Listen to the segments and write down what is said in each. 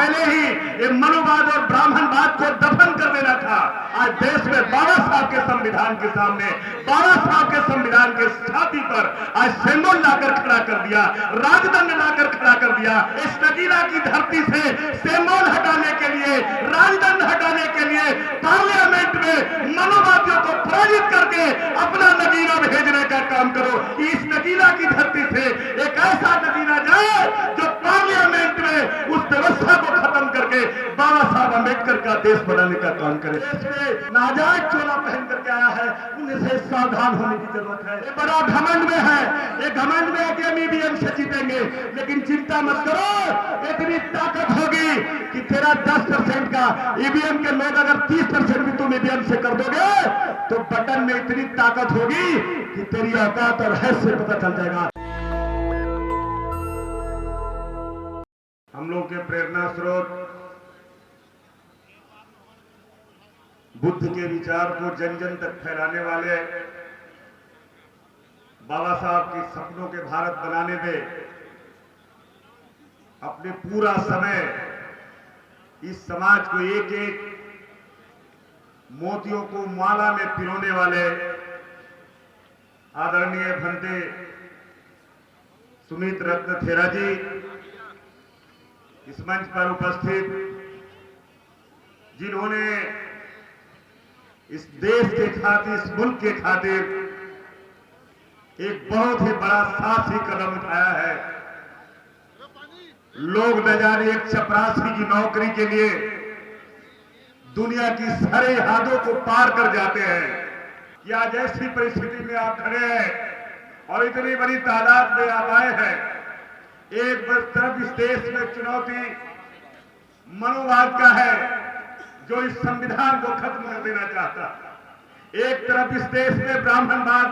पहले ही ये मनुवाद और ब्राह्मणवाद को दफन कर देना था। आज देश में बाबा साहब के संविधान के सामने, बाबा साहब के संविधान के छाती पर आज सिंबल लाकर खड़ा कर दिया, राजदंड लाकर खड़ा कर दिया। इस नगीना की धरती से सिंबल हटाने के लिए, राजदंड हटाने के लिए पार्लियामेंट में मनुवादियों को प्रेरित करके अपना नगीना भेजने का काम करो। इस नगीना की धरती से एक ऐसा नगीना जाए जो पार्लियामेंट में उस व्यवस्था को खत्म करके बाबा साहब अम्बेडकर का देश बनाने का काम करे। नाजायज चोला पहन करके आया है, उनसे सावधान होने की जरूरत है। ये बड़ा घमंड में है, ये घमंड में है कि हम ईवीएम से जीतेंगे, लेकिन चिंता मत करो, इतनी ताकत होगी कि तेरा 10% का ईवीएम के लोग अगर 30% भी तुम ईवीएम से कर दोगे तो बटन में इतनी ताकत होगी कि तेरी औकात और हैसियत पता चल जाएगा। हम लोग के प्रेरणा स्रोत बुद्ध के विचार को जन जन तक फैलाने वाले, बाबा साहब के सपनों के भारत बनाने में अपने पूरा समय इस समाज को एक एक मोतियों को माला में पिरोने वाले आदरणीय भंते सुमित रत्न थेरा जी, इस मंच पर उपस्थित जिन्होंने इस देश के खातिर, इस मुल्क के खातिर एक बहुत ही बड़ा साहसी कदम उठाया है। लोग न जाने एक चपरासी की नौकरी के लिए दुनिया की सारे हदों को पार कर जाते हैं कि आज ऐसी परिस्थिति में आप खड़े हैं और इतनी बड़ी तादाद में आप आए हैं। एक तरफ इस देश में चुनौती मनुवाद का है जो इस संविधान को खत्म कर देना चाहता, एक तरफ इस देश में ब्राह्मणवाद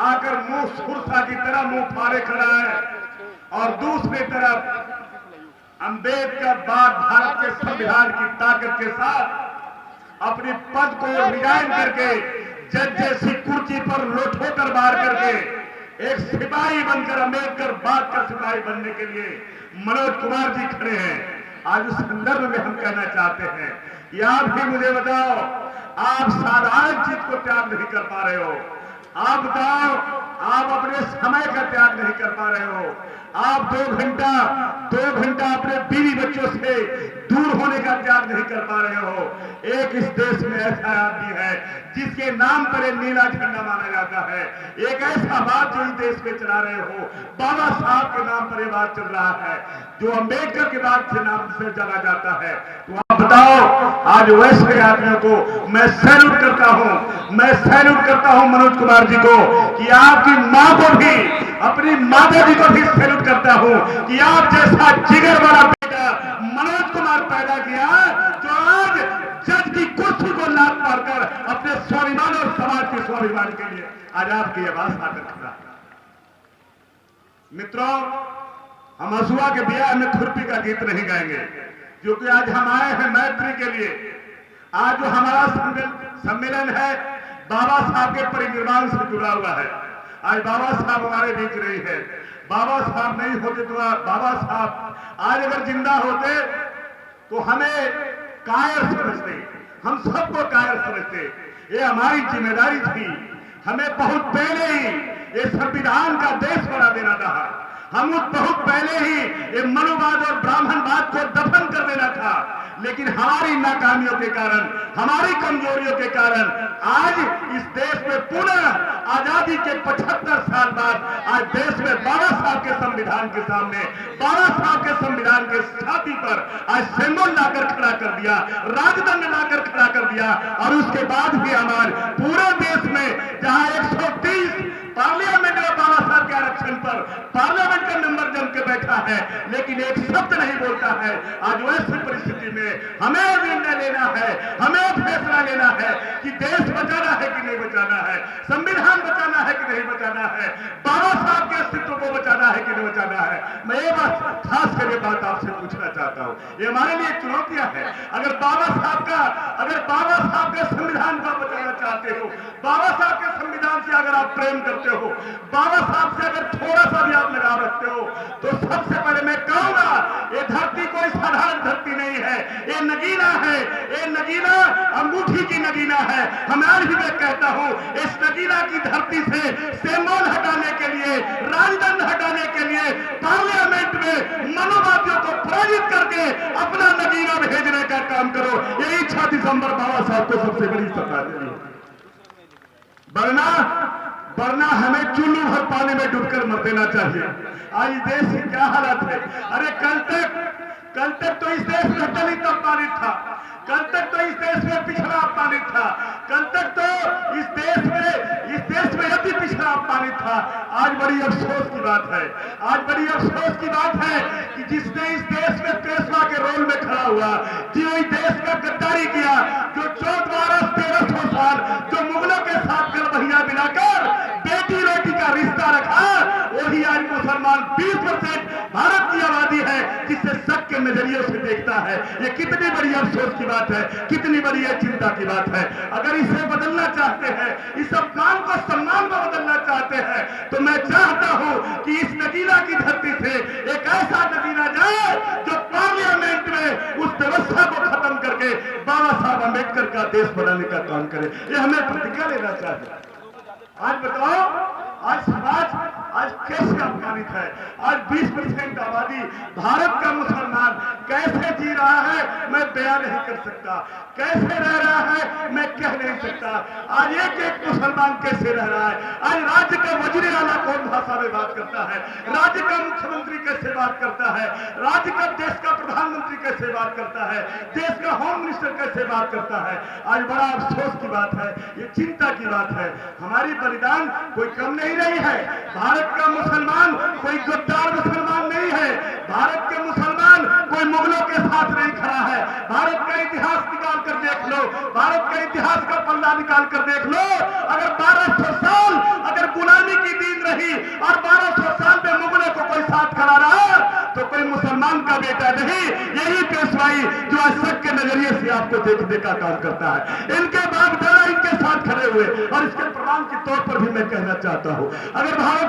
आकर मुंह सुरसा की तरह मुंह फाड़े खड़ा है और दूसरी तरफ अंबेडकर बाद भारत के संविधान की ताकत के साथ अपने पद को रिजाइन करके जज जैसी कुर्सी पर लोटोकर बार करके एक सिपाही बनकर अंबेडकर बाद का सिपाही बनने के लिए मनोज कुमार जी खड़े हैं। आज उस संदर्भ में हम कहना चाहते हैं कि आप भी मुझे बताओ, आप साधारण चीज को त्याग नहीं कर पा रहे हो। आप बताओ, आप अपने समय का त्याग नहीं कर पा रहे हो। आप 2 घंटा अपने बीवी बच्चों से दूर होने का त्याग नहीं कर पा रहे हो। एक इस देश में ऐसा आदमी है जिसके नाम पर एक नीला झंडा माना जाता है। एक ऐसा बात जो इस देश में चला रहे हो, बाबा साहब के नाम पर यह बात चल रहा है जो अंबेडकर के बाद से नाम से जाना जाता है। तो आप बताओ, आज वैसे आदमियों को मैं सैल्यूट करता हूं, मैं सैल्यूट करता हूं मनोज कुमार जी को कि आपकी मां को भी, अपनी माता जी को भी सैल्यूट करता हूं कि आप जैसा जिगर वाला बेटा मनोज कुमार पैदा किया जो आज जज की कुर्सी को लात मारकर अपने स्वाभिमान और समाज के स्वाभिमान के लिए आज आपकी आवाज आकर खड़ा है। मित्रों, हम हसुआ के ब्याह में खुरपी का गीत नहीं गाएंगे क्योंकि आज हम आए हैं मैत्री के लिए। आज जो हमारा सम्मेलन है बाबा साहब के परिनिर्वाण से जुड़ा हुआ है। आज बाबा साहब हमारे बीच नहीं है। बाबा साहब नहीं होते तो बाबा साहब आज अगर जिंदा होते तो हमें कायर समझते, हम सबको कायर समझते। ये हमारी जिम्मेदारी थी, हमें बहुत पहले ही ये संविधान का देश बना देना था। हम बहुत पहले ही ये मनुवाद और ब्राह्मणवाद को दफन कर देना था, लेकिन हमारी नाकामियों के कारण, हमारी कमजोरियों के कारण आज इस देश में पुनः आजादी के 75 साल बाद आज देश में बाबा साहब के संविधान के सामने, बाबा साहब के संविधान के छाती पर आज सिंबल लाकर खड़ा कर दिया, राजदंड लाकर खड़ा कर दिया। और उसके बाद भी हमारे पूरे देश में जहां 130 पार्लियामेंट में बाबा साहब के आरक्षण पर पार्लियामेंट का नंबर जम के बैठा है, लेकिन एक शब्द नहीं बोलता है। आज वैसी परिस्थिति में हमें निर्णय लेना है, हमें फैसला लेना है कि देश बचाना है कि नहीं बचाना है, संविधान बचाना है कि नहीं बचाना है, बाबा साहब के अस्तित्व को बचाना है कि नहीं बचाना है। मैं ये बात खास कर ये बात आपसे पूछना चाहता हूँ, ये हमारे लिए चुनौतियां हैं। अगर बाबा साहब के संविधान को बचाना चाहते हो, बाबा साहब के संविधान से अगर आप प्रेम करते हो, बाबा साहब से अगर थोड़ा सा भी आप लगाव रखते हो, तो सबसे पहले मैं कहूंगा ये धरती कोई साधारण धरती ये नगीना है, ये नगीना अंगूठी की नगीना है। हम आज भी मैं कहता हूं, इस नगीना की धरती से सेमोन हटाने के लिए, राजदंड हटाने के लिए पार्लियामेंट में मनोवादियों को पराजित करके अपना नगीना भेजने का काम करो। यही 6 दिसंबर बाबा साहब को सबसे बड़ी श्रद्धांजलि। वरना हमें चुल्लू भर पानी में डूबकर मर देना चाहिए। आज देश की क्या हालत है। अरे कल तक तो इस देश में दलित अपमानित था, कल तक तो इस देश में पिछड़ा अपमानित था, कल तक तो इस देश में अति पिछड़ा अपमानित था। आज बड़ी अफसोस की बात है, आज बड़ी अफसोस की बात है कि जिसने इस देश में पेशवा के रोल में खड़ा हुआ, जो इस देश का गद्दारी किया, जो 1400-1300 साल जो मुगलों के साथ गलबहिया मिलाकर बेटी रोटी का रिश्ता रखा, वही आज मुसलमान 20% भारत की आबादी है जिससे शक के नजरियों से देखता है। ये कितनी बड़ी अफसोस की बात है, कितनी बड़ी चिंता की बात है। अगर इसे बदलना चाहते हैं, इस अपमान को सम्मान में बदलना चाहते हैं, तो मैं चाहता हूं कि इस नगीना की धरती से एक ऐसा नगीना जाए जो पार्लियामेंट में उस व्यवस्था को खत्म करके बाबा साहब अम्बेडकर का देश बनाने का काम करे। ये हमें प्रतिज्ञा लेना चाहिए। आज बताओ, आज समाज आज कैसे अपमानित है। आज 20% आबादी भारत का मुसलमान कैसे जी रहा है मैं बयान नहीं कर सकता, कैसे रह रहा है मैं कह नहीं सकता। आज एक मुसलमान कैसे रह रहा है। आज राज्य का वजीर आला कौन भाषा में बात करता है, राज्य का मुख्यमंत्री कैसे बात करता है, राज्य का देश का प्रधानमंत्री कैसे बात करता है, देश का होम मिनिस्टर कैसे बात करता है। आज बड़ा अफसोस की बात है, ये चिंता की बात है। हमारी बलिदान कोई कम नहीं रही है। भारत का मुसलमान कोई गद्दार मुसलमान नहीं है। भारत के मुसलमान कोई मुगलों के साथ नहीं खड़ा है। भारत का इतिहास निकाल कर देख लो, भारत का इतिहास का पल्ला निकाल कर देख लो। अगर 1200 साल अगर गुलामी की दीन रही और 1200 साल में मुगलों को कोई साथ खड़ा रहा तो कोई मुसलमान का बेटा नहीं। यही पेशवाई जो आज शक के नजरिए से आपको देखने का काम करता है। इनके बाप दादा इनके साथ खड़े हुए, और इसके प्रमाण के तौर पर भी मैं कहना चाहता हूं, अगर भारत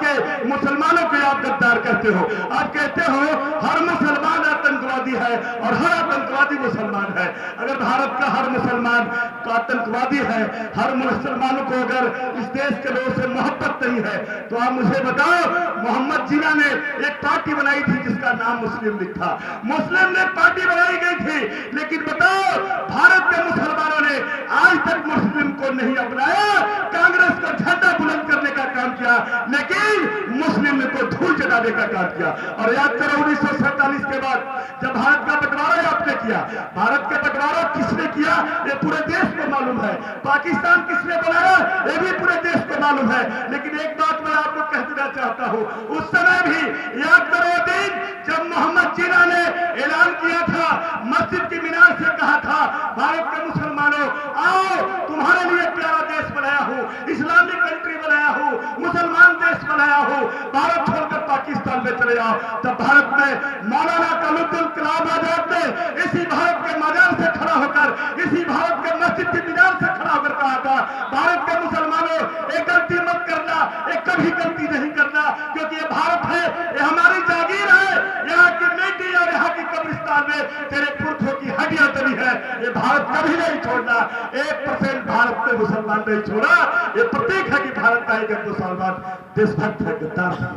के मुसलमानों को आप गद्दार कहते हो, आप कहते हो हर मुसलमान आतंकवादी है और हर आतंकवादी मुसलमान है। अगर भारत का हर मुसलमान आतंकवादी है, हर मुसलमानों को अगर इस देश के लोगों से मोहब्बत नहीं है, तो आप मुझे बताओ, मोहम्मद जिन्ना ने एक पार्टी बनाई थी जिसका नाम मुस्लिम लीग था। मुस्लिम लीग पार्टी बनाई गई थी, लेकिन बताओ भारत के मुसलमानों ने आज तक मुस्लिम को नहीं अपनाया। कांग्रेस को झंडा बुलंद करने का काम किया, लेकिन मुस्लिम लीग को धूल चटाने का काम किया। और याद करो 1947 के बाद जब भारत का बंटवारा आपने किया, भारत का बंटवारा किसने किया ये पूरे देश को मालूम है। पाकिस्तान किसने बनाया ये भी पूरे देश को मालूम है। लेकिन एक बात मैं आपको कह देना चाहता हूं, उस समय भी याद करो दिन जब मोहम्मद जिन्ना ने ऐलान किया था, मस्जिद की मीनार से कहा था, भारत के मुसलमानों आओ तुम्हारे लिए प्यारा देश बनाया हूं, इस्लामिक कंट्री बनाया हूं, मुसलमान देश बनाया हूं, भारत छोड़कर पाकिस्तान में चले जाओ। तब भारत में मौलाना कलमुद्दीन कलाम आजाद ने इसी भारत के मजार से खड़ा होकर, इसी भारत के मस्जिद की मीनार से खड़ा होकर कहा था, भारत के मुसलमानों एक गलती मत करना, एक कभी गलती नहीं करना, क्योंकि ये भारत है, ये हमारी जागीर है। यहाँ की मिट्टी और यहाँ की कब्रिस्तान में तेरे पुरखों की हड्डियां दबी है। ये भारत कभी नहीं छोड़ना। 1% भारत ने मुसलमान नहीं छोड़ा। ये प्रतीक है कि भारत का एक मुसलमान देशभक्त है, गद्दार है।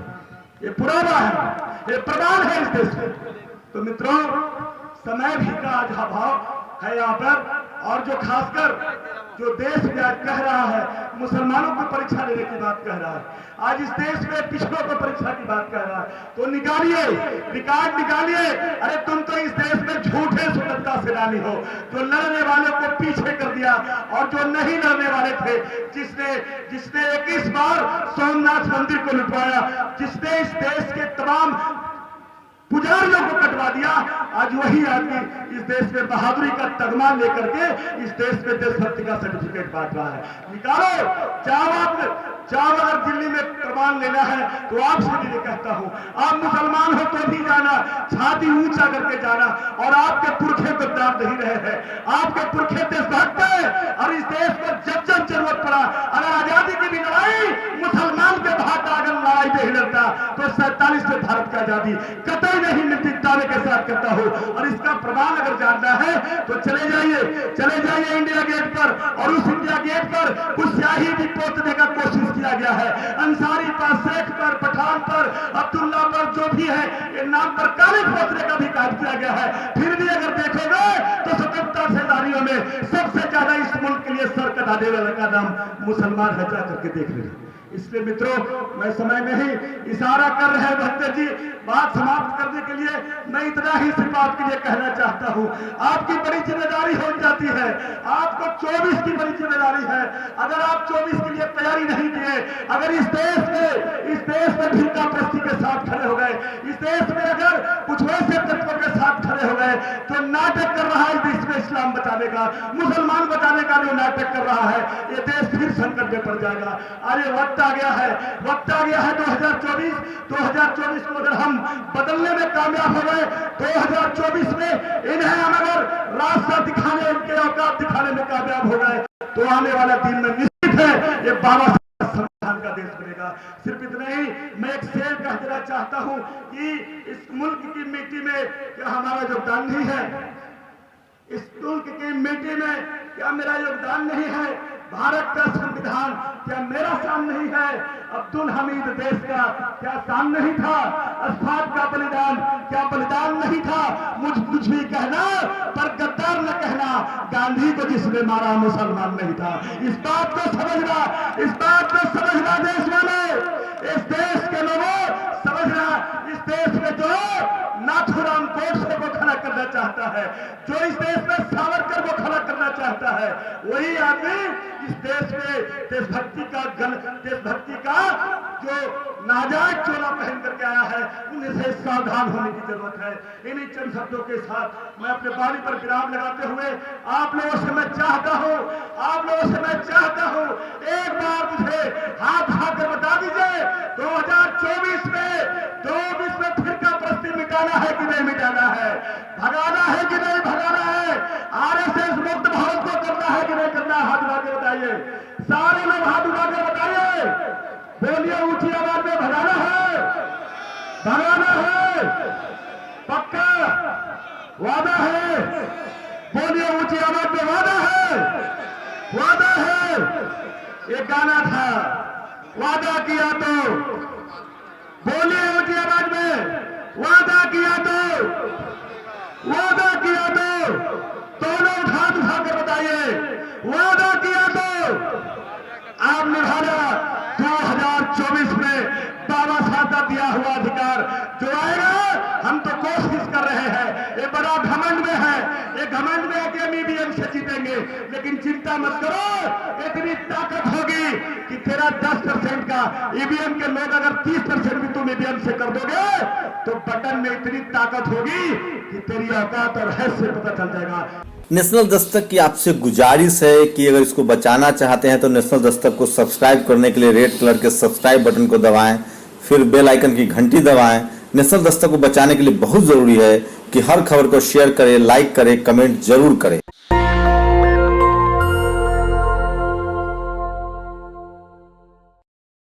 ये पुराना है, ये प्रमाण है इस देश में। तो मित्रों, समय भी का आज अभाव है यहाँ पर, और जो खासकर जो देश में आज कह रहा है मुसलमानों को परीक्षा लेने की बात कह रहा है, आज इस देश में पिछड़ों को परीक्षा की बात कह रहा है, तो निकालिए, रिकॉर्ड निकालिए। अरे तुम तो इस देश में झूठे स्वतंत्रता सेनानी हो, जो लड़ने वाले को पीछे कर दिया और जो नहीं लड़ने वाले थे, जिसने 21 बार सोमनाथ मंदिर को लुटवाया, जिसने इस देश के तमाम पुजारियों को कटवा दिया, आज वही आदमी इस देश में बहादुरी का तगमा लेकर के इस देश में देशभक्ति का सर्टिफिकेट बांट रहा है। निकालो, चाहो अगर दिल्ली में प्रमाण लेना है तो आपसे भी कहता हूं, आप मुसलमान हो तो भी जाना, छाती ऊंचा करके जाना। और आपके पुरखे गद्दार नहीं रहे हैं, आपके पुरखे देशभक्त हैं। और इस देश को जब जब जरूरत पड़ा, अगर आजादी की भी लड़ाई मुसलमान के भाग अगर लड़ाई नहीं लड़ता तो 47 में भारत की आजादी कतई नहीं मिलती। दावे के साथ कहता हूं। और इसका प्रमाण अगर जानना है तो चले जाइए इंडिया गेट पर, और उस इंडिया गेट पर कुछ स्याही भी पोतने का कोशिश किया गया है। अंसारी पर, शेख पर, पठान पर, अब्दुल्ला पर, जो भी है इन नाम पर काले पोतने का भी काम किया गया है। फिर भी अगर देखोगे तो स्वतंत्रता सेनानियों में सबसे ज्यादा इस मुल्क के लिए सर कटाने वाले का नाम मुसलमान है, जा करके देख लेंगे। इसलिए मित्रों, मैं समय में ही इशारा कर रहे हैं भक्त जी, बात समाप्त करने के लिए मैं इतना ही सिर्फ आपके लिए कहना चाहता हूं, आपकी बड़ी जिम्मेदारी हो जाती है। आपको 24 की बड़ी जिम्मेदारी है। अगर आप 24 के लिए तैयारी नहीं किए, अगर इस देश में भिक्का प्रस्ती के साथ खड़े हो गए, इस देश में अगर कुछ वैसे तत्वों के साथ खड़े हो गए तो नाटक कर रहा है देश में इस्लाम बचाने का, मुसलमान बचाने का जो नाटक कर रहा है, ये देश फिर संकट में पड़ जाएगा। अरे वक्त आ गया है 2024 को अगर हम बदलने में कामयाब हो गए, 2024 में इन्हें हम अगर रास्ता दिखाने, उनके औकात दिखाने में कामयाब हो गए तो आने वाला दिन में निश्चित है ये बाबा साहब संविधान का देश बनेगा। सिर्फ इतना ही मैं एक शेर कह देना चाहता हूं कि इस मुल्क की मिट्टी में क्या हमारा योगदान नहीं है? इस मुल्क की मिट्टी में क्या मेरा योगदान नहीं है? भारत का संविधान क्या मेरा शान नहीं है? अब्दुल हमीद देश का क्या शान नहीं था? अशफाक का बलिदान क्या बलिदान नहीं था? मुझ भी कहना पर गद्दार न कहना, गांधी को जिसने मारा मुसलमान नहीं था। इस बात को समझना देश वाले, इस देश के लोगों समझना, इस देश में जो नाथुराम गोडसे को खड़ा करना चाहता है, जो इस देश में सावरकर को खड़ा करना चाहता है, वही आदमी इस देश में देशभक्ति का जो नाजायज चोला पहन करके आया है, उनसे सावधान होने की जरूरत है। इन्हीं चंद शब्दों के साथ मैं अपने वाणी पर विराम लगाते हुए आप लोगों से मैं चाहता हूं एक बार मुझे हाथ उठाकर बता दीजिए, 2024 में फिरका प्रस्ती मिटाना है कि नहीं मिटाना है? भगाना है कि नहीं भगाना है? आरएसएस मुक्त भारत को करना है कि नहीं करना है? हाथ उठा के बताइए, सारे लोग हाथ उठा के बताइए, बोलिए ऊंची आवाज में, भगाना है पक्का वादा है? बोलिए ऊंची आवाज में, वादा है। एक गाना था, वादा किया तो, बोलिए ऊंची आवाज में, वादा किया तो दोनों हाथ उठाकर बताइए, वादा किया तो आप निभाना। 2024 में बाबा साहब का दिया हुआ अधिकार जो आएगा, हम तो कोशिश कर रहे हैं, ये बड़ा घमंड में है, ये घमंड में है कि हम ईवीएम से जीतेंगे, लेकिन चिंता मत करो, इतनी ताकत होगी कि तेरा 10% का ईवीएम के लोग अगर 30% भी तुम ईवीएम से कर दोगे तो बटन में इतनी ताकत होगी कि तेरी औकात और हैसियत पता चल जाएगा। नेशनल दस्तक की आपसे गुजारिश है कि अगर इसको बचाना चाहते हैं तो नेशनल दस्तक को सब्सक्राइब करने के लिए रेड कलर के सब्सक्राइब बटन को दबाएं, फिर बेल आइकन की घंटी दबाएं। नेशनल दस्तक को बचाने के लिए बहुत जरूरी है कि हर खबर को शेयर करें, लाइक करें, कमेंट जरूर करें।